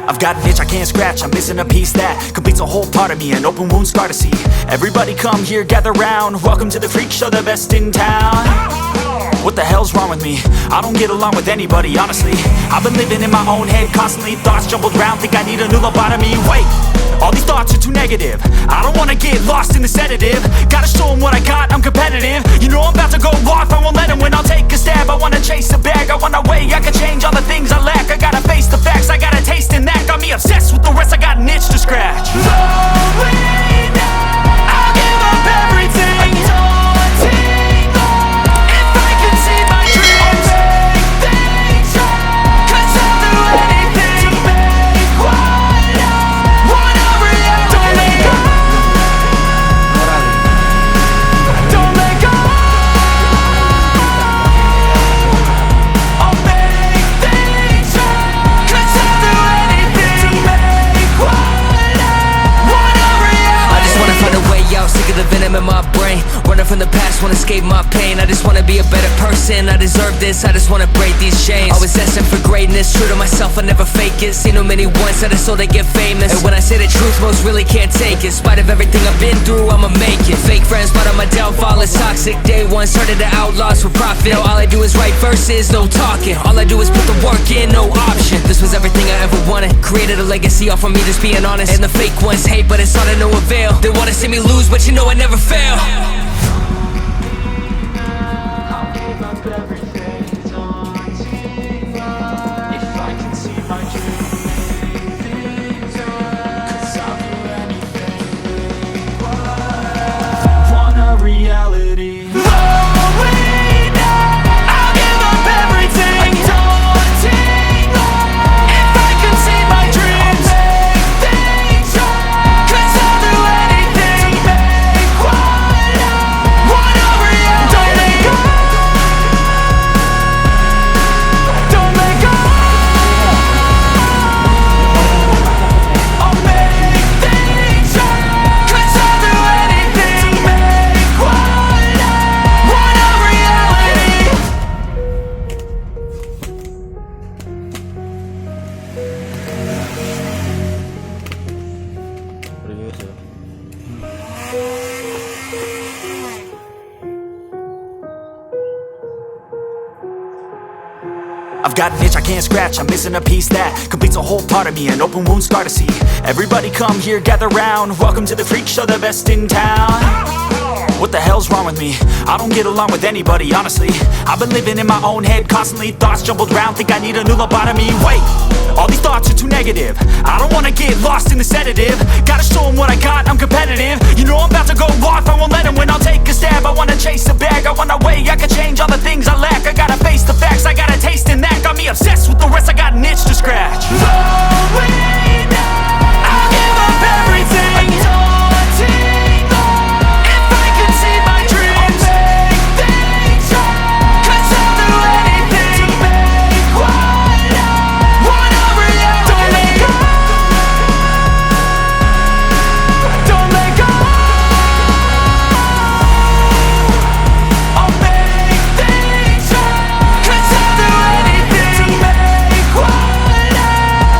I've got an itch I can't scratch, I'm missing a piece that completes a whole part of me, an open wound scar to see. Everybody come here, gather round, welcome to the freak show, the best in town. What the hell's wrong with me? I don't get along with anybody, honestly. I've been living in my own head constantly, thoughts jumbled round, think I need a new lobotomy. Wait, all these thoughts are too negative, I don't wanna get lost in the sedative. Gotta show them what I got, I'm competitive. You know I'm about to go off, I won't let them win. I'll take a stab, I wanna chase a bag, I wanna weigh, I can change all the things I lack. I gotta face the facts, I got a taste in that. Got me obsessed with the rest, I got an itch to scratch. Lonely now, I'll give up everything. Daunting all, if I can see my dreams, I'll make things right. 'Cause I'll do anything to make what I want a reality. Don't let go, don't let go. I'll make things right. 'Cause I'll do anything to make what I want a reality. I just wanna find a way out, sick of the venom in my brain. Running from the past, wanna escape my pain. I just wanna be a better person, I deserve this, I just wanna break these chains. Always asking for greatness, true to myself, I never fake it. Seen too many once that I so they get famous. And when I say the truth, most really can't take it. In spite of everything I've been through, I'ma make it. Fake friends, but on my downfall is toxic. Day one, started to outlaws for profit. Now all I do is write verses, no talking. All I do is put the work in, no option. This was everything I ever wanted, created a legacy off of me, just being honest. And the fake ones hate, but it's all to no avail. They wanna see me lose, but you know I never fail. Reality. Lonely now, I'll give up everything. Daunting all, if I can see my dreams, I'll make things right. 'Cause I'll do anything to make what I want a reality. Don't let go, don't let go. I'll make things right. 'Cause I'll do anything to make what I want a reality. I've got an itch I can't scratch, I'm missing a piece that completes a whole part of me, an open wound scar to see. Everybody come here, gather round, welcome to the freak show, the best in town. What the hell's wrong with me? I don't get along with anybody, honestly. I've been living in my own head constantly, thoughts jumbled round, think I need a new lobotomy. Wait, all these thoughts are too negative, I don't wanna get lost in the sedative. Gotta show them what I got, I'm competitive. You know I'm about to go off, I won't let them win. I'll take a stab, I wanna chase a bag, I wanna weigh, I can change all the things I lack. I gotta face the facts, I got a taste in that. Got me obsessed with the rest, I got an itch to scratch. Lonely now, I'll give up everything. Daunting all, if I can see my dreams, I'll make things right. 'Cause I'll do anything to make what I want a reality. Don't let go, don't let go. I'll make things right. 'Cause I'll do anything to make what I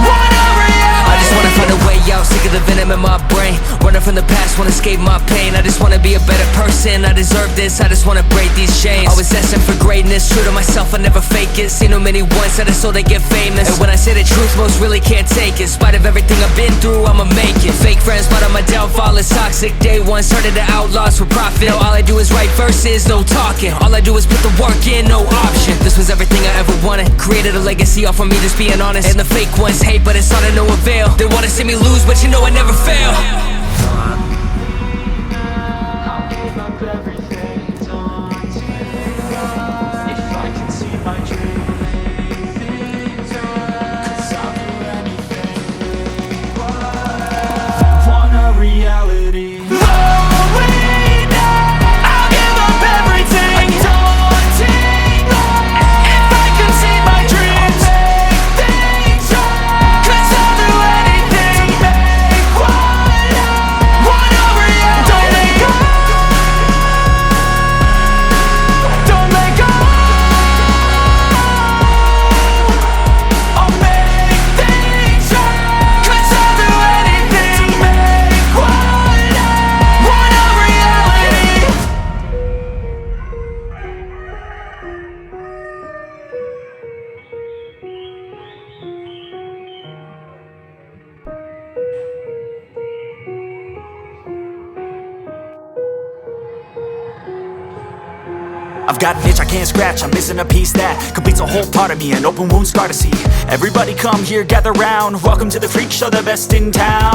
want a reality. I just wanna find a way out, sick of the venom in my brain. Running from the past, wanna escape my pain. I just wanna be a better person, I deserve this, I just wanna break these chains. Always asking for greatness, true to myself, I never fake it. Seen too many once that I so they get famous. And when I say the truth, most really can't take it. In spite of everything I've been through, I'ma make it. Fake friends, but on my downfall is toxic. Day one, started to outlaws for profit. Now all I do is write verses, no talking. All I do is put the work in, no option. This was everything I ever wanted, created a legacy off of me, just being honest. And the fake ones hate, but it's all to no avail. They wanna see me lose, but you know I never fail. I'll give up everything, daunting all, if I can see my dreams. Reality. Lonely now, I'll give up everything. Daunting all, if I can see my dreams, I'll make things right. 'Cause I'll do anything to make what I I've got an itch I can't scratch, I'm missing a piece that completes a whole part of me, an open wound scar to see. Everybody come here, gather round, welcome to the freak show, the best in town.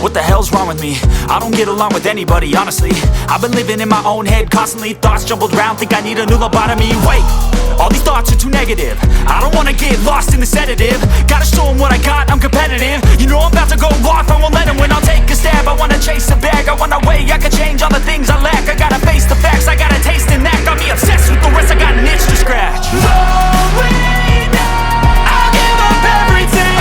What the hell's wrong with me? I don't get along with anybody, honestly. I've been living in my own head constantly, thoughts jumbled round, think I need a new lobotomy. Wait, all these thoughts are too negative. I don't wanna get lost in the sedative. Gotta show them what I got, I'm competitive. You know I'm about to go off, I won't let them win. I'll take a stab, I wanna chase a bag. I wanna weigh, I can change all the things I lack. I gotta face the facts, I gotta taste and act. Got me obsessed with the rest, I got an itch to scratch. Lonely now, I'll give up everything.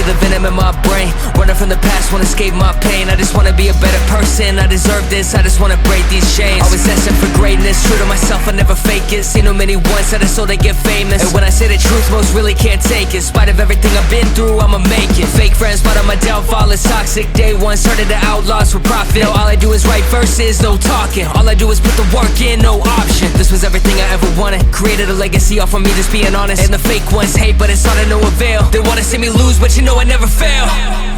The venom in my brain, running from the past, wanna escape my pain. I just wanna be a better person, I deserve this, I just wanna break these chains. Always asking for greatness, true to myself, I never fake it. Seen too many once, I just so they get famous. And when I say the truth, most really can't take it. In spite of everything I've been through, I'ma make it. Fake friends, but on my downfall is toxic. Day one, started to outlaws for profit. Now all I do is write verses, no talking. All I do is put the work in, no option. This was everything I ever wanted, created a legacy off of me, just being honest. And the fake ones hate, but it's all to no avail. They wanna see me lose, but you know I never fail.